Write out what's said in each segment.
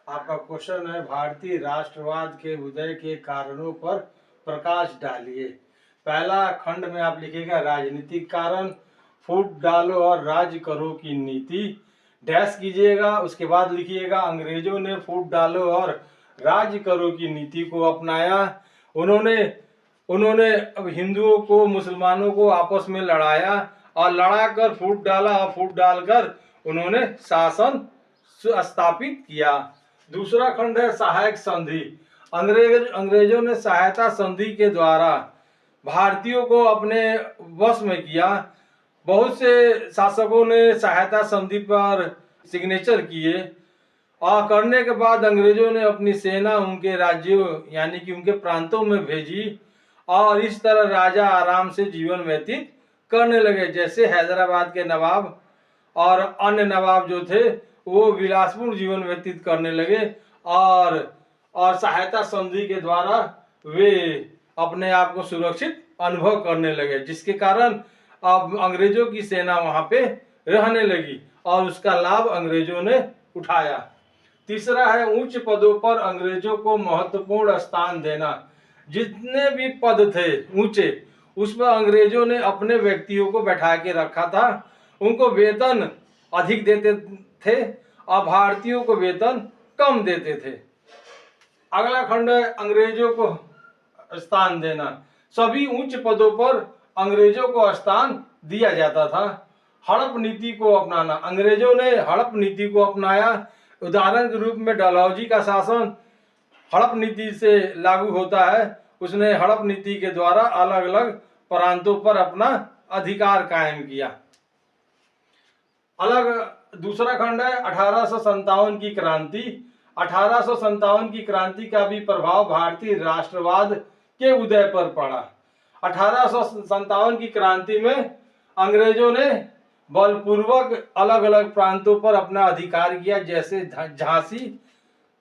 आपका क्वेश्चन है भारतीय राष्ट्रवाद के उदय के कारणों पर प्रकाश डालिए। पहला खंड में आप लिखिएगा राजनीतिक कारण, फूट डालो और राज्य करो की नीति, डैश कीजिएगा। उसके बाद लिखिएगा अंग्रेजों ने फूट डालो और राज्य करो की नीति को अपनाया। उन्होंने उन्होंने अब हिंदुओं को मुसलमानों को आपस में लड़ाया और लड़ाकर फूट डाला और फूट डालकर उन्होंने शासन स्थापित किया। दूसरा खंड है सहायक संधि। अंग्रेजों ने सहायता संधि के द्वारा भारतीयों को अपने वश में किया। बहुत से शासकों ने सहायता संधि पर सिग्नेचर किए और करने के बाद अंग्रेजों ने अपनी सेना उनके राज्यों यानी कि उनके प्रांतों में भेजी और इस तरह राजा आराम से जीवन व्यतीत करने लगे। जैसे हैदराबाद के नवाब और अन्य नवाब जो थे वो विलासपूर्ण जीवन व्यतीत करने लगे और सहायता संधि के द्वारा वे अपने आप को सुरक्षित अनुभव करने लगे, जिसके कारण अब अंग्रेजों की सेना वहां पे रहने लगी और उसका लाभ अंग्रेजों ने उठाया। तीसरा है उच्च पदों पर अंग्रेजों को महत्वपूर्ण स्थान देना। जितने भी पद थे ऊंचे, उस पर अंग्रेजों ने अपने व्यक्तियों को बैठा के रखा था। उनको वेतन अधिक देते थे और भारतीयों को वेतन कम देते थे। अगला खंड है अंग्रेजों को स्थान देना। सभी उच्च पदों पर अंग्रेजों को स्थान दिया जाता था। हड़प नीति को अपनाना। अंग्रेजों ने हड़प नीति को अपनाया। उदाहरण के रूप में डलहौजी का शासन हड़प नीति से लागू होता है। उसने हड़प नीति के द्वारा अलग अलग प्रांतों पर अपना अधिकार कायम किया। दूसरा खंड है 1857 की क्रांति। 1857 की क्रांति का भी प्रभाव भारतीय राष्ट्रवाद के उदय पर पड़ा। 1857 की क्रांति में अंग्रेजों ने बलपूर्वक अलग अलग प्रांतों पर अपना अधिकार किया, जैसे झांसी,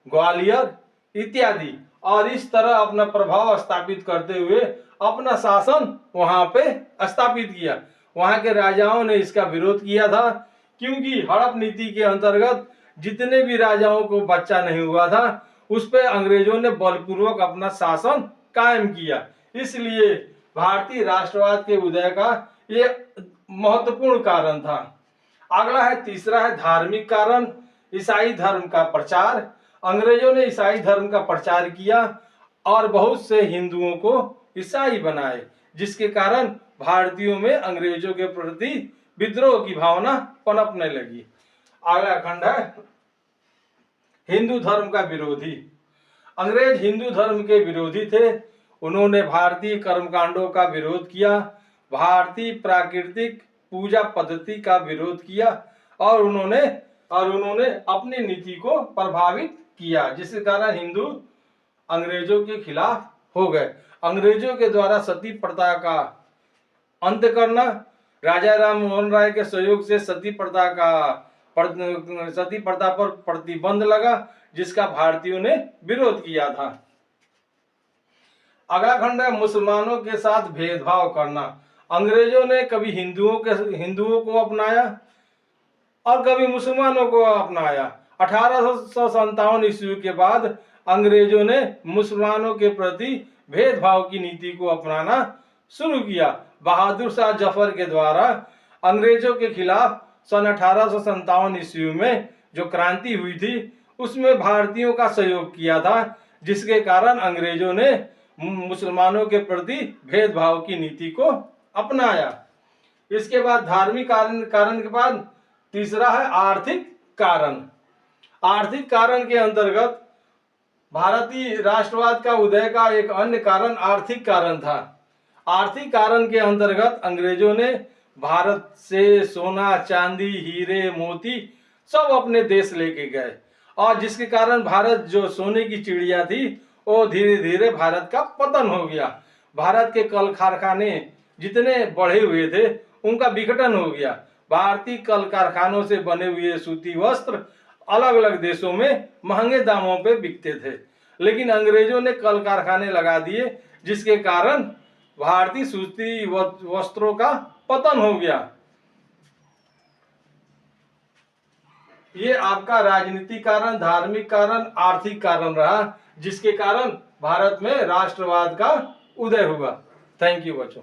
ग्वालियर इत्यादि, और इस तरह अपना प्रभाव स्थापित करते हुए अपना शासन वहां पे स्थापित किया। वहां के राजाओं ने इसका विरोध किया था, क्योंकि हड़प नीति के अंतर्गत जितने भी राजाओं को बच्चा नहीं हुआ था उस पर अंग्रेजों ने बलपूर्वक अपना शासन कायम किया। इसलिए भारतीय राष्ट्रवाद के उदय का ये महत्वपूर्ण कारण था। अगला है तीसरा है धार्मिक कारण, ईसाई धर्म का प्रचार। अंग्रेजों ने ईसाई धर्म का प्रचार किया और बहुत से हिंदुओं को ईसाई बनाए, जिसके कारण भारतीयों में अंग्रेजों के प्रति विद्रोह की भावना पनपने लगी। अगला खंड है हिंदू धर्म का विरोधी। अंग्रेज हिंदू धर्म के विरोधी थे। उन्होंने भारतीय कर्मकांडों का विरोध किया, भारतीय प्राकृतिक पूजा पद्धति का विरोध किया और उन्होंने अपनी नीति को प्रभावित किया, जिसके कारण हिंदू अंग्रेजों के खिलाफ हो गए। अंग्रेजों के द्वारा सती प्रथा का अंत करना, राजा राम मोहन राय के सहयोग से सती प्रथा पर प्रतिबंध लगा, जिसका भारतीयों ने विरोध किया था। अगला खंड है मुसलमानों के साथ भेदभाव करना। अंग्रेजों ने कभी हिंदुओं को अपनाया और कभी मुसलमानों को अपनाया। 1857 ईस्वी के बाद अंग्रेजों ने मुसलमानों के प्रति भेदभाव की नीति को अपनाना शुरू किया। बहादुर शाह जफर के द्वारा अंग्रेजों के खिलाफ सन 1857 ईस्वी में जो क्रांति हुई थी उसमें भारतीयों का सहयोग किया था, जिसके कारण अंग्रेजों ने मुसलमानों के प्रति भेदभाव की नीति को अपनाया। इसके बाद धार्मिक कारण के बाद तीसरा है आर्थिक कारण। आर्थिक कारण के अंतर्गत भारतीय राष्ट्रवाद का उदय का एक अन्य कारण आर्थिक कारण था। आर्थिक कारण के अंतर्गत अंग्रेजों ने भारत से सोना, चांदी, हीरे, मोती सब अपने देश लेके गए और जिसके कारण भारत जो सोने की चिड़िया थी वो धीरे धीरे भारत का पतन हो गया। भारत के कल कारखाने जितने बढ़े हुए थे उनका विघटन हो गया। भारतीय कल कारखानों से बने हुए सूती वस्त्र अलग अलग देशों में महंगे दामों पे बिकते थे, लेकिन अंग्रेजों ने कल कारखाने लगा दिए, जिसके कारण भारतीय सूती वस्त्रों का पतन हो गया। ये आपका राजनीतिक कारण, धार्मिक कारण, आर्थिक कारण रहा, जिसके कारण भारत में राष्ट्रवाद का उदय हुआ। थैंक यू बच्चों।